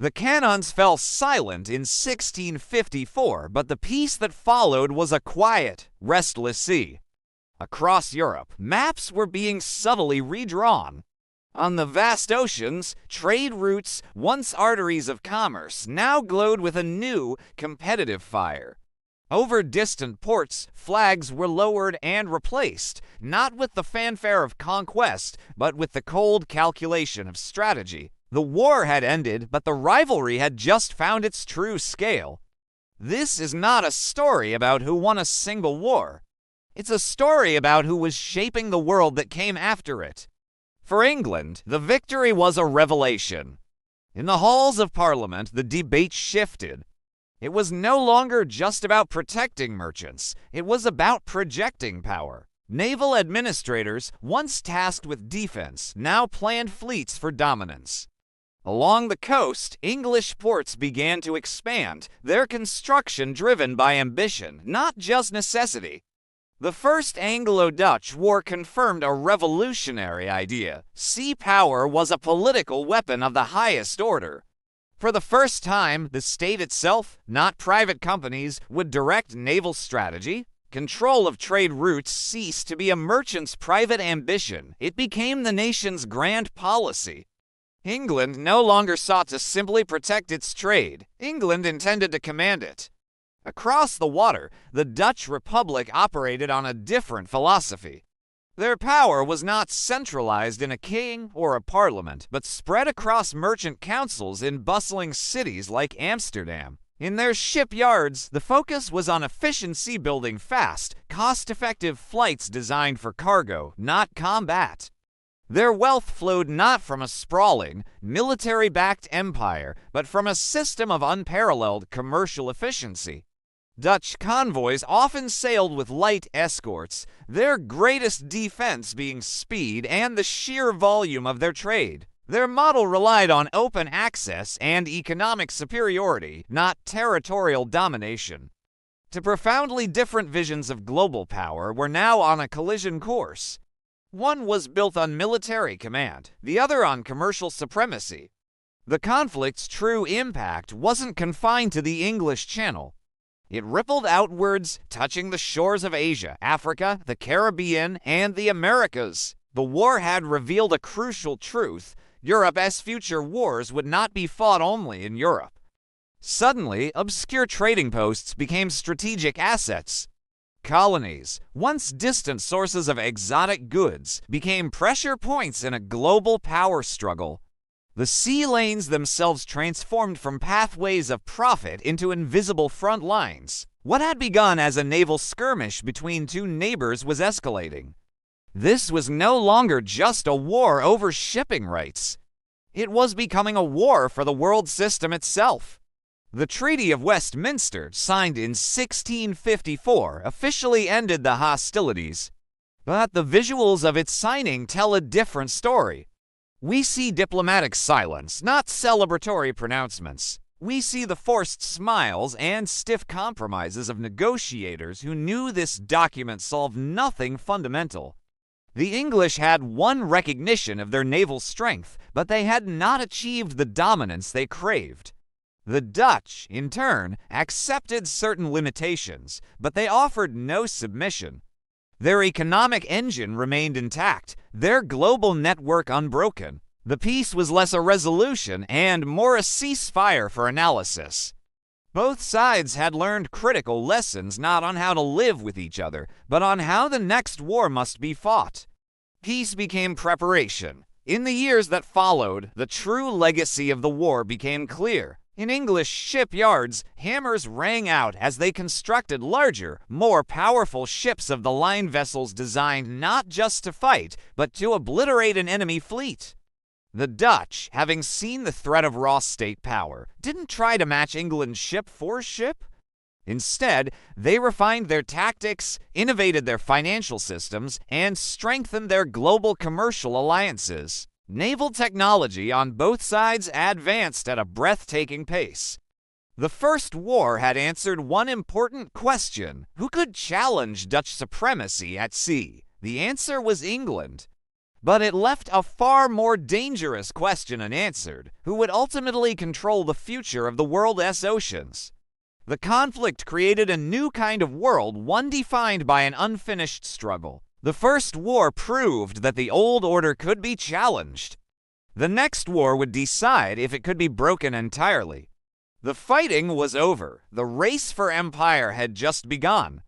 The cannons fell silent in 1654, but the peace that followed was a quiet, restless sea. Across Europe, maps were being subtly redrawn. On the vast oceans, trade routes, once arteries of commerce, now glowed with a new, competitive fire. Over distant ports, flags were lowered and replaced, not with the fanfare of conquest, but with the cold calculation of strategy. The war had ended, but the rivalry had just found its true scale. This is not a story about who won a single war. It's a story about who was shaping the world that came after it. For England, the victory was a revelation. In the halls of Parliament, the debate shifted. It was no longer just about protecting merchants. It was about projecting power. Naval administrators, once tasked with defense, now planned fleets for dominance. Along the coast, English ports began to expand, their construction driven by ambition, not just necessity. The First Anglo-Dutch War confirmed a revolutionary idea. Sea power was a political weapon of the highest order. For the first time, the state itself, not private companies, would direct naval strategy. Control of trade routes ceased to be a merchant's private ambition. It became the nation's grand policy. England no longer sought to simply protect its trade. England intended to command it. Across the water, the Dutch Republic operated on a different philosophy. Their power was not centralized in a king or a parliament, but spread across merchant councils in bustling cities like Amsterdam. In their shipyards, the focus was on efficiency, building fast, cost-effective flights designed for cargo, not combat. Their wealth flowed not from a sprawling, military-backed empire, but from a system of unparalleled commercial efficiency. Dutch convoys often sailed with light escorts, their greatest defense being speed and the sheer volume of their trade. Their model relied on open access and economic superiority, not territorial domination. Two profoundly different visions of global power were now on a collision course. One was built on military command, the other on commercial supremacy. The conflict's true impact wasn't confined to the English Channel. It rippled outwards, touching the shores of Asia, Africa, the Caribbean, and the Americas. The war had revealed a crucial truth. Europe's future wars would not be fought only in Europe. Suddenly, obscure trading posts became strategic assets. Colonies, once distant sources of exotic goods, became pressure points in a global power struggle. The sea lanes themselves transformed from pathways of profit into invisible front lines. What had begun as a naval skirmish between two neighbors was escalating. This was no longer just a war over shipping rights. It was becoming a war for the world system itself. The Treaty of Westminster, signed in 1654, officially ended the hostilities. But the visuals of its signing tell a different story. We see diplomatic silence, not celebratory pronouncements. We see the forced smiles and stiff compromises of negotiators who knew this document solved nothing fundamental. The English had won recognition of their naval strength, but they had not achieved the dominance they craved. The Dutch, in turn, accepted certain limitations, but they offered no submission. Their economic engine remained intact, their global network unbroken. The peace was less a resolution and more a ceasefire for analysis. Both sides had learned critical lessons not on how to live with each other, but on how the next war must be fought. Peace became preparation. In the years that followed, the true legacy of the war became clear. In English shipyards, hammers rang out as they constructed larger, more powerful ships of the line, vessels designed not just to fight, but to obliterate an enemy fleet. The Dutch, having seen the threat of raw state power, didn't try to match England's ship for ship. Instead, they refined their tactics, innovated their financial systems, and strengthened their global commercial alliances. Naval technology on both sides advanced at a breathtaking pace. The First War had answered one important question: who could challenge Dutch supremacy at sea? The answer was England. But it left a far more dangerous question unanswered: who would ultimately control the future of the world's oceans? The conflict created a new kind of world, one defined by an unfinished struggle. The First War proved that the old order could be challenged. The next war would decide if it could be broken entirely. The fighting was over. The race for empire had just begun.